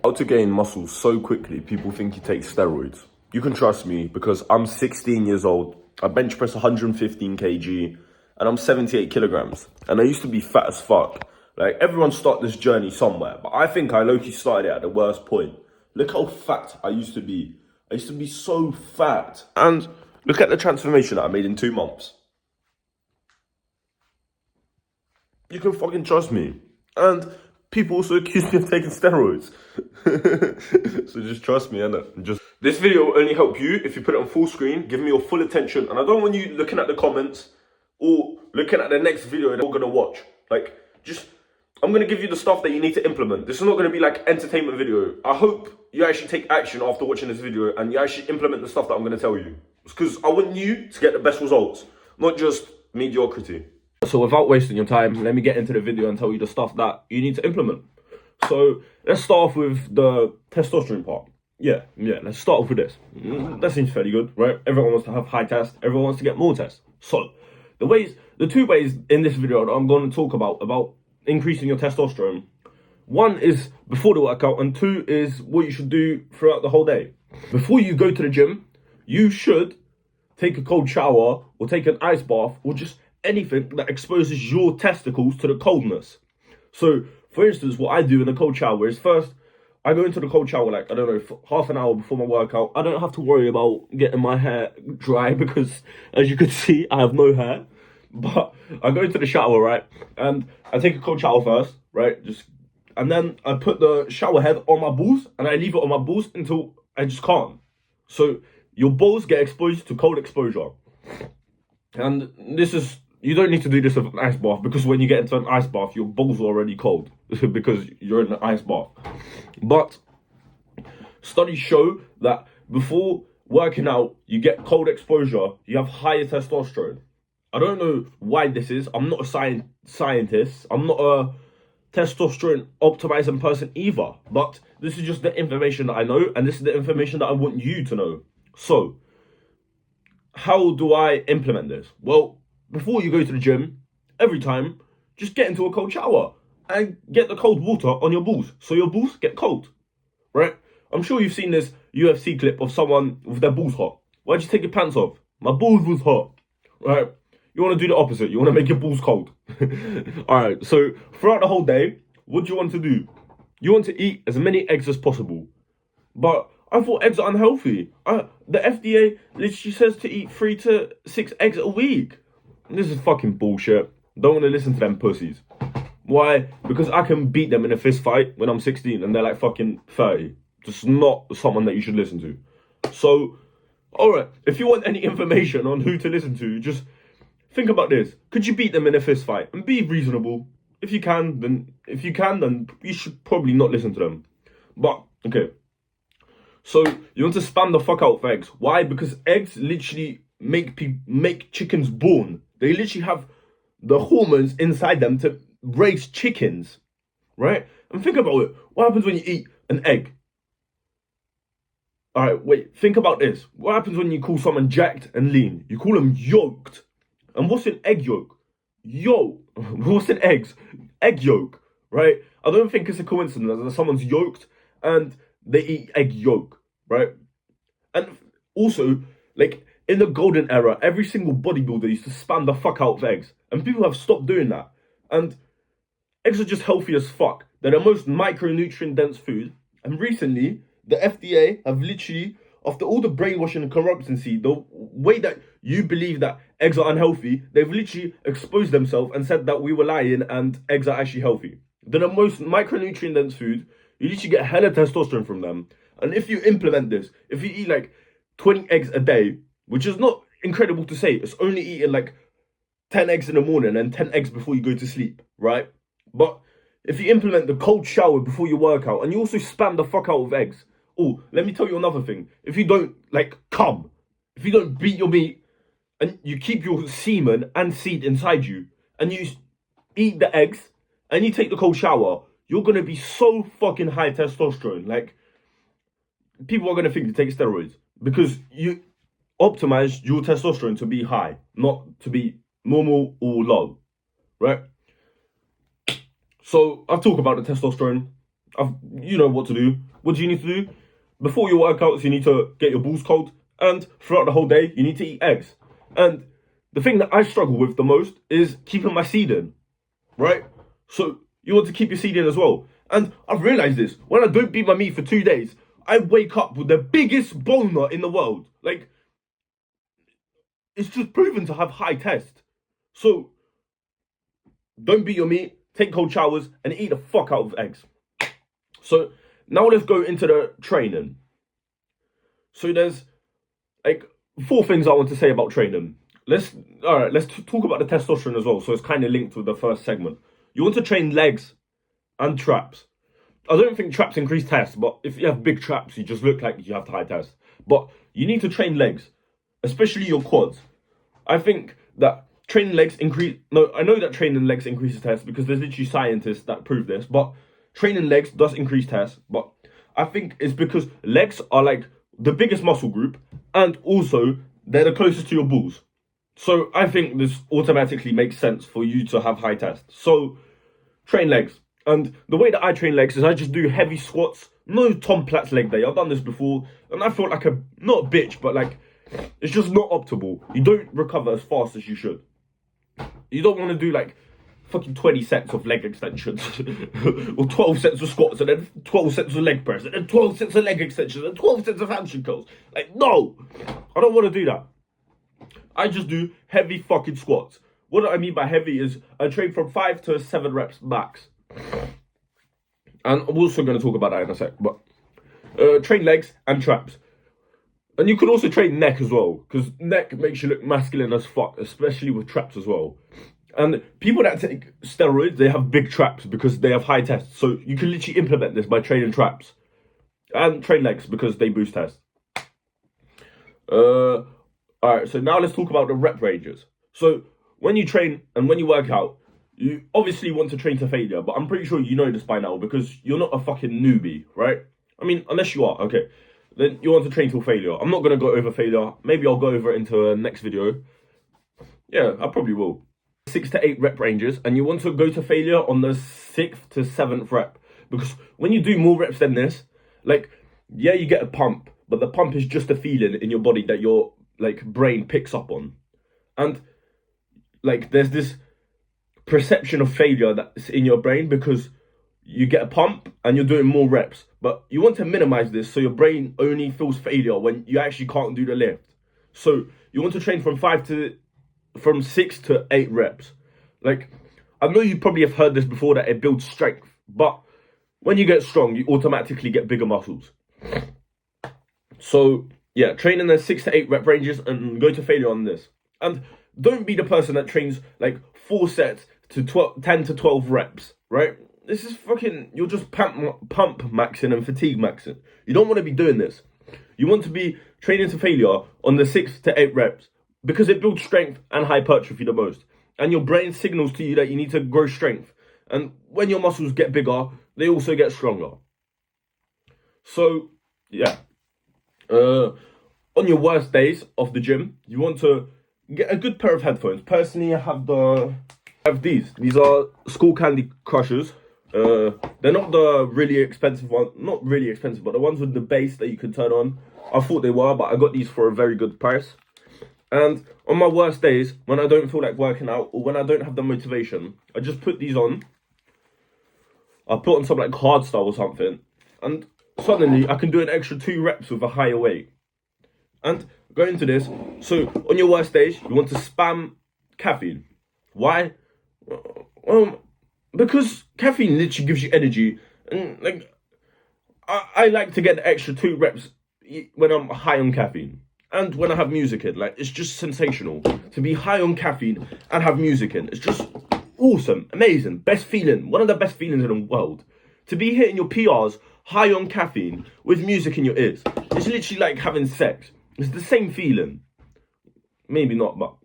How to gain muscle so quickly, people think you take steroids. You can trust me because I'm 16 years old. I bench press 115 kg and I'm 78 kilograms. And I used to be fat as fuck. Like, everyone start this journey somewhere, but I think I low-key started it at the worst point. Look how fat I used to be. I used to be so fat. And look at the transformation that I made in 2 months. You can fucking trust me. And people also accuse me of taking steroids. So just trust me, innit? This video will only help you if you put it on full screen, give me your full attention, and I don't want you looking at the comments or looking at the next video that we're gonna watch. Like, I'm gonna give you the stuff that you need to implement. This is not gonna be like entertainment video. I hope you actually take action after watching this video and you actually implement the stuff that I'm gonna tell you. Because I want you to get the best results, not just mediocrity. So without wasting your time, let me get into the video and tell you the stuff that you need to implement. So let's start off with the testosterone part. Yeah, let's start off with this. That seems fairly good, right? Everyone wants to have high test, everyone wants to get more tests. So the two ways in this video that I'm going to talk about increasing your testosterone. One is before the workout, and two is what you should do throughout the whole day. Before you go to the gym, you should take a cold shower or take an ice bath or just anything that exposes your testicles to the coldness. So, for instance, what I do in a cold shower is first, I go into the cold shower like, I don't know, for half an hour before my workout. I don't have to worry about getting my hair dry because, as you can see, I have no hair. But I go into the shower, right? And I take a cold shower first, right? And then I put the shower head on my balls and I leave it on my balls until I just can't. So your balls get exposed to cold exposure. And you don't need to do this with an ice bath because when you get into an ice bath, your balls are already cold because you're in an ice bath. But studies show that before working out, you get cold exposure, you have higher testosterone. I don't know why this is. I'm not a scientist. I'm not a testosterone optimizing person either. But this is just the information that I know, and this is the information that I want you to know. So, how do I implement this? Well, before you go to the gym, every time, just get into a cold shower and get the cold water on your balls so your balls get cold, right? I'm sure you've seen this UFC clip of someone with their balls hot. Why'd you take your pants off? My balls was hot, right? You want to do the opposite. You want to make your balls cold. All right, so throughout the whole day, what do you want to do? You want to eat as many eggs as possible. But I thought eggs are unhealthy. The FDA literally says to eat 3 to 6 eggs a week. This is fucking bullshit. Don't want to listen to them pussies. Why? Because I can beat them in a fist fight when I'm 16 and they're like fucking 30. Just not someone that you should listen to. So, alright, if you want any information on who to listen to, just think about this. Could you beat them in a fist fight? And be reasonable. If you can, then you should probably not listen to them. But, okay. So, you want to spam the fuck out of eggs. Why? Because eggs literally make chickens born. They literally have the hormones inside them to raise chickens, right? And think about it. What happens when you eat an egg? All right, wait, think about this. What happens when you call someone jacked and lean? You call them yoked. And what's an egg yolk? What's an egg? Egg yolk, right? I don't think it's a coincidence that someone's yoked and they eat egg yolk, right? And also, like, in the golden era, every single bodybuilder used to spam the fuck out of eggs. And people have stopped doing that. And eggs are just healthy as fuck. They're the most micronutrient-dense food. And recently, the FDA have literally, after all the brainwashing and corruptancy, the way that you believe that eggs are unhealthy, they've literally exposed themselves and said that we were lying and eggs are actually healthy. They're the most micronutrient-dense food. You literally get hella testosterone from them. And if you implement this, if you eat like 20 eggs a day, which is not incredible to say, it's only eating like 10 eggs in the morning and 10 eggs before you go to sleep, right? But if you implement the cold shower before your workout and you also spam the fuck out of eggs. Oh, let me tell you another thing. If you don't if you don't beat your meat and you keep your semen and seed inside you and you eat the eggs and you take the cold shower, you're going to be so fucking high testosterone. Like, people are going to think you take steroids because you optimize your testosterone to be high, not to be normal or low, right? So I've talked about the testosterone. You know what to do. What do you need to do? Before your workouts, you need to get your balls cold. And throughout the whole day, you need to eat eggs. And the thing that I struggle with the most is keeping my seed in, right? So you want to keep your seed in as well. And I've realized this. When I don't beat my meat for 2 days, I wake up with the biggest boner in the world. Like, it's just proven to have high test. So don't beat your meat, take cold showers, and eat the fuck out of eggs. So now let's go into the training. So there's like 4 things I want to say about training. Let's talk about the testosterone as well. So it's kind of linked with the first segment. You want to train legs and traps. I don't think traps increase test, but if you have big traps, you just look like you have high test. But you need to train legs, especially your quads. I think that training legs I know that training legs increases test because there's literally scientists that prove this, but training legs does increase test. But I think it's because legs are like the biggest muscle group, and also they're the closest to your balls. So I think this automatically makes sense for you to have high test. So train legs. And the way that I train legs is I just do heavy squats. No Tom Platz leg day. I've done this before, and I felt like not a bitch, but like, it's just not optimal. You don't recover as fast as you should. You don't want to do like fucking 20 sets of leg extensions or 12 sets of squats and then 12 sets of leg press and then 12 sets of leg extensions and 12 sets of hamstring curls. Like, no, I don't want to do that. I just do heavy fucking squats. What I mean by heavy is I train from 5 to 7 reps max. And I'm also going to talk about that in a sec. But train legs and traps. And you can also train neck as well, because neck makes you look masculine as fuck, especially with traps as well. And people that take steroids, they have big traps because they have high tests. So you can literally implement this by training traps. And train legs because they boost test. Alright, so now let's talk about the rep ranges. So when you train and when you work out, you obviously want to train to failure, but I'm pretty sure you know this by now because you're not a fucking newbie, right? I mean, unless you are, okay. Then you want to train till failure. I'm not going to go over failure. Maybe I'll go over it into a next video. Yeah, I probably will. 6 to 8 rep ranges, and you want to go to failure on the 6th to 7th rep. Because when you do more reps than this, like, yeah, you get a pump, but the pump is just a feeling in your body that your, like, brain picks up on. And, like, there's this perception of failure that's in your brain because you get a pump and you're doing more reps. But you want to minimize this so your brain only feels failure when you actually can't do the lift. So you want to train from 6 to 8 reps. Like, I know you probably have heard this before that it builds strength, but when you get strong, you automatically get bigger muscles. So yeah, train in the 6 to 8 rep ranges and go to failure on this. And don't be the person that trains like 4 sets to 10 to 12 reps, right? This is fucking, you're just pump maxing and fatigue maxing. You don't want to be doing this. You want to be training to failure on the 6 to 8 reps because it builds strength and hypertrophy the most. And your brain signals to you that you need to grow strength. And when your muscles get bigger, they also get stronger. So, yeah. On your worst days of the gym, you want to get a good pair of headphones. Personally, I have these. These are Skull Candy Crushers. They're not the really expensive one, not really expensive, but the ones with the bass that you can turn on. I thought they were, but I got these for a very good price. And on my worst days, when I don't feel like working out or when I don't have the motivation, I just put these on. I put on some like hardstyle or something, and suddenly I can do an extra 2 reps with a higher weight. And go into this. So on your worst days, you want to spam caffeine. Why? Because caffeine literally gives you energy, and like I like to get the extra 2 reps when I'm high on caffeine and when I have music in. Like, it's just sensational to be high on caffeine and have music in. It's just awesome, amazing, best feeling, one of the best feelings in the world. To be hitting your PRs high on caffeine with music in your ears. It's literally like having sex. It's the same feeling. Maybe not, but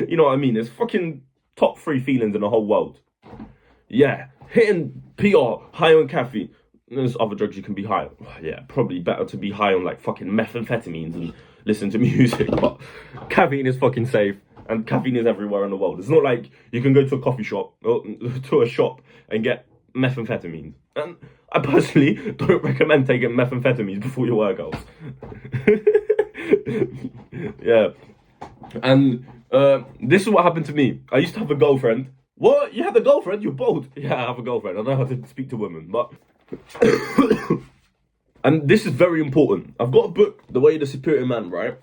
you know what I mean. It's fucking top 3 feelings in the whole world. Yeah, hitting PR high on caffeine. There's other drugs you can be high on. Yeah, probably better to be high on like fucking methamphetamines and listen to music. But caffeine is fucking safe, and caffeine is everywhere in the world. It's not like you can go to a coffee shop or to a shop and get methamphetamines. And I personally don't recommend taking methamphetamines before your workouts. Yeah. And this is what happened to me. I used to have a girlfriend. What? You have a girlfriend? You're bold. Yeah, I have a girlfriend. I know how to speak to women, but... And this is very important. I've got a book, The Way of the Superior Man, right?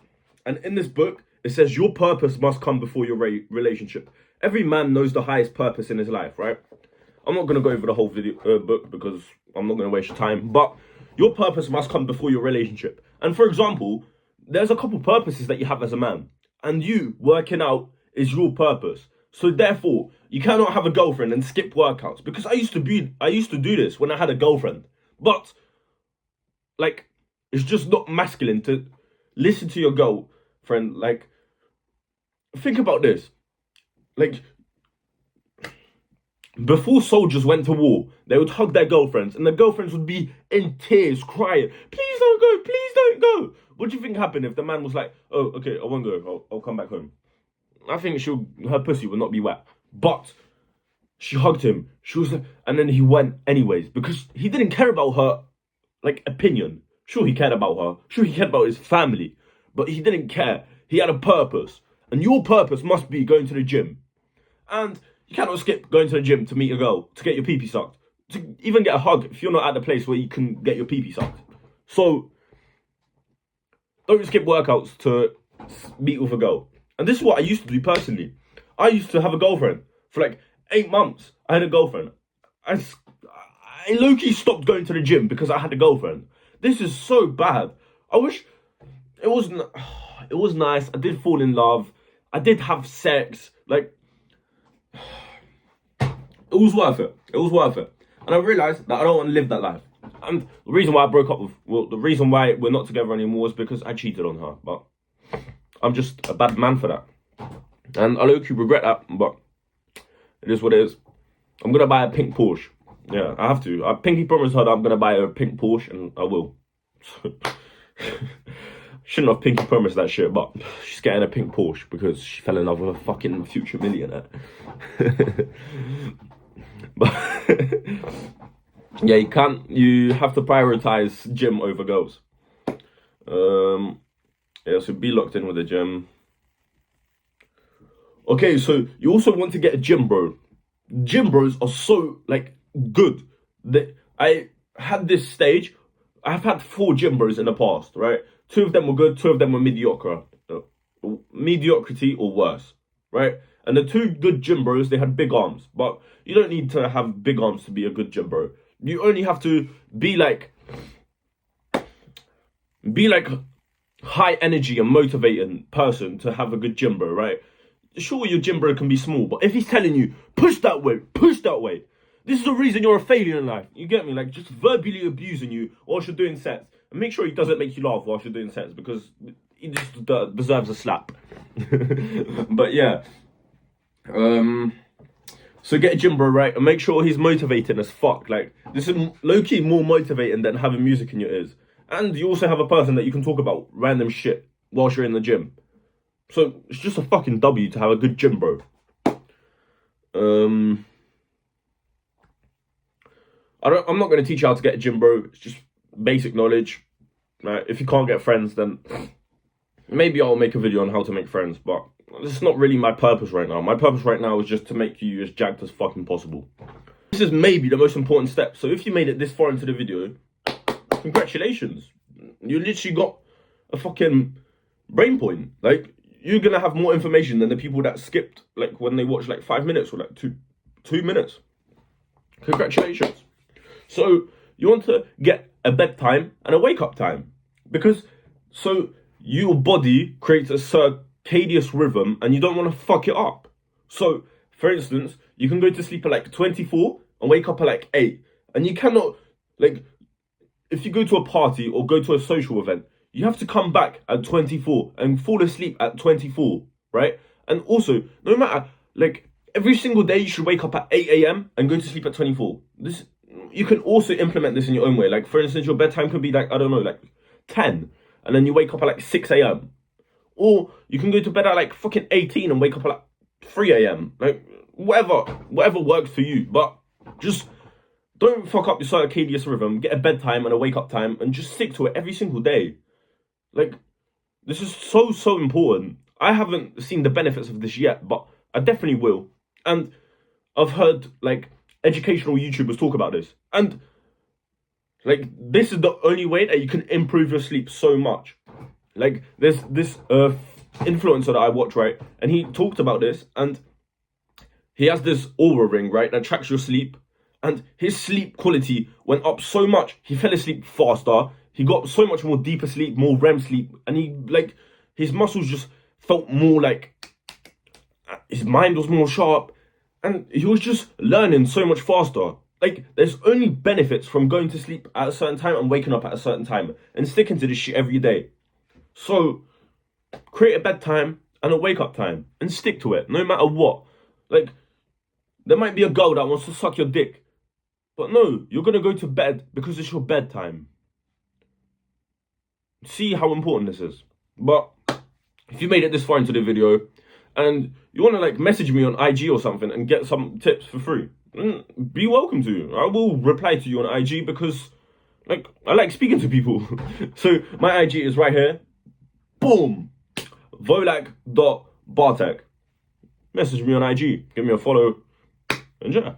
And in this book, it says your purpose must come before your relationship. Every man knows the highest purpose in his life, right? I'm not going to go over the whole book because I'm not going to waste your time. But your purpose must come before your relationship. And for example, there's a couple purposes that you have as a man. And you working out is your purpose. So therefore, you cannot have a girlfriend and skip workouts. Because I used to do this when I had a girlfriend. But, like, it's just not masculine to listen to your girlfriend. Like, think about this. Like, before soldiers went to war, they would hug their girlfriends, and the girlfriends would be in tears, crying, please don't go, please don't go. What do you think happened if the man was like, oh, okay, I won't go, I'll come back home? I think her pussy would not be wet. But she hugged him. She was like, and then he went anyways, because he didn't care about her, like, opinion. Sure, he cared about her. Sure, he cared about his family. But he didn't care. He had a purpose. And your purpose must be going to the gym. And you cannot skip going to the gym to meet a girl, to get your pee-pee sucked, to even get a hug if you're not at the place where you can get your pee-pee sucked. So, don't skip workouts to meet with a girl. And this is what I used to do personally. I used to have a girlfriend. For like 8 months, I had a girlfriend. I low-key stopped going to the gym because I had a girlfriend. This is so bad. I wish it wasn't... It was nice. I did fall in love. I did have sex. Like... It was worth it. It was worth it. And I realised that I don't want to live that life. And the reason why I broke up with... Well, the reason why we're not together anymore is because I cheated on her. But I'm just a bad man for that. And I low-key regret that, but it is what it is. I'm going to buy a pink Porsche. Yeah, I have to. I pinky promised her that I'm going to buy a pink Porsche, and I will. Shouldn't have pinky promised that shit, but she's getting a pink Porsche because she fell in love with a fucking future millionaire. But yeah, you have to prioritize gym over girls. Yeah, so be locked in with the gym. Okay, so you also want to get a gym bro. Gym bros are so, like, good. I had this stage. I've had 4 gym bros in the past, right? 2 of them were good, 2 of them were mediocre. Mediocrity or worse, right? And the 2 good gym bros, they had big arms. But you don't need to have big arms to be a good gym bro. You only have to be like high energy and motivating person to have a good gym bro, right? Sure, your gym bro can be small, but if he's telling you, push that way, this is the reason you're a failure in life. You get me? Like, just verbally abusing you whilst you're doing sets. And make sure he doesn't make you laugh whilst you're doing sets, because he just deserves a slap. But yeah. So get a gym bro, right? And make sure he's motivating as fuck. Like, this is low-key more motivating than having music in your ears. And you also have a person that you can talk about random shit whilst you're in the gym. So it's just a fucking W to have a good gym bro. I'm not going to teach you how to get a gym bro. It's just basic knowledge. Right? If you can't get friends, then maybe I'll make a video on how to make friends. But this is not really my purpose right now. My purpose right now is just to make you as jacked as fucking possible. This is maybe the most important step. So if you made it this far into the video, congratulations. You literally got a fucking brain point. Like, you're going to have more information than the people that skipped, like, when they watched, like, 5 minutes or, like, two minutes. Congratulations. So, you want to get a bedtime and a wake-up time. Because, so, your body creates a circadian rhythm and you don't want to fuck it up. So, for instance, you can go to sleep at, like, 24 and wake up at, like, 8. And you cannot, like, if you go to a party or go to a social event, you have to come back at 24 and fall asleep at 24, right? And also, no matter, like, every single day you should wake up at 8 a.m. and go to sleep at 24. You can also implement this in your own way. Like, for instance, your bedtime could be, like, I don't know, like 10. And then you wake up at, like, 6 a.m. Or you can go to bed at, like, fucking 18 and wake up at, like, 3 a.m. Like, whatever works for you. But just Don't fuck up your circadian rhythm. Get a bedtime and a wake up time and just stick to it every single day. Like, this is so important. I haven't seen the benefits of this yet, but I definitely will. And I've heard like educational YouTubers talk about this. And like, this is the only way that you can improve your sleep so much. Like, there's this influencer that I watch, right? And he talked about this, and he has this Aura ring, right, that tracks your sleep. And his sleep quality went up so much. He fell asleep faster. He got so much more deeper sleep, more REM sleep. And he, like, his muscles just felt more like, his mind was more sharp. And he was just learning so much faster. Like, there's only benefits from going to sleep at a certain time and waking up at a certain time. And sticking to this shit every day. So, create a bedtime and a wake-up time. And stick to it, no matter what. Like, there might be a girl that wants to suck your dick. But no, you're going to go to bed because it's your bedtime. See how important this is. But if you made it this far into the video and you want to like message me on IG or something and get some tips for free, then be welcome to. I will reply to you on IG because like I like speaking to people. So my IG is right here. Boom. Volak.Bartek. Message me on IG. Give me a follow. And yeah.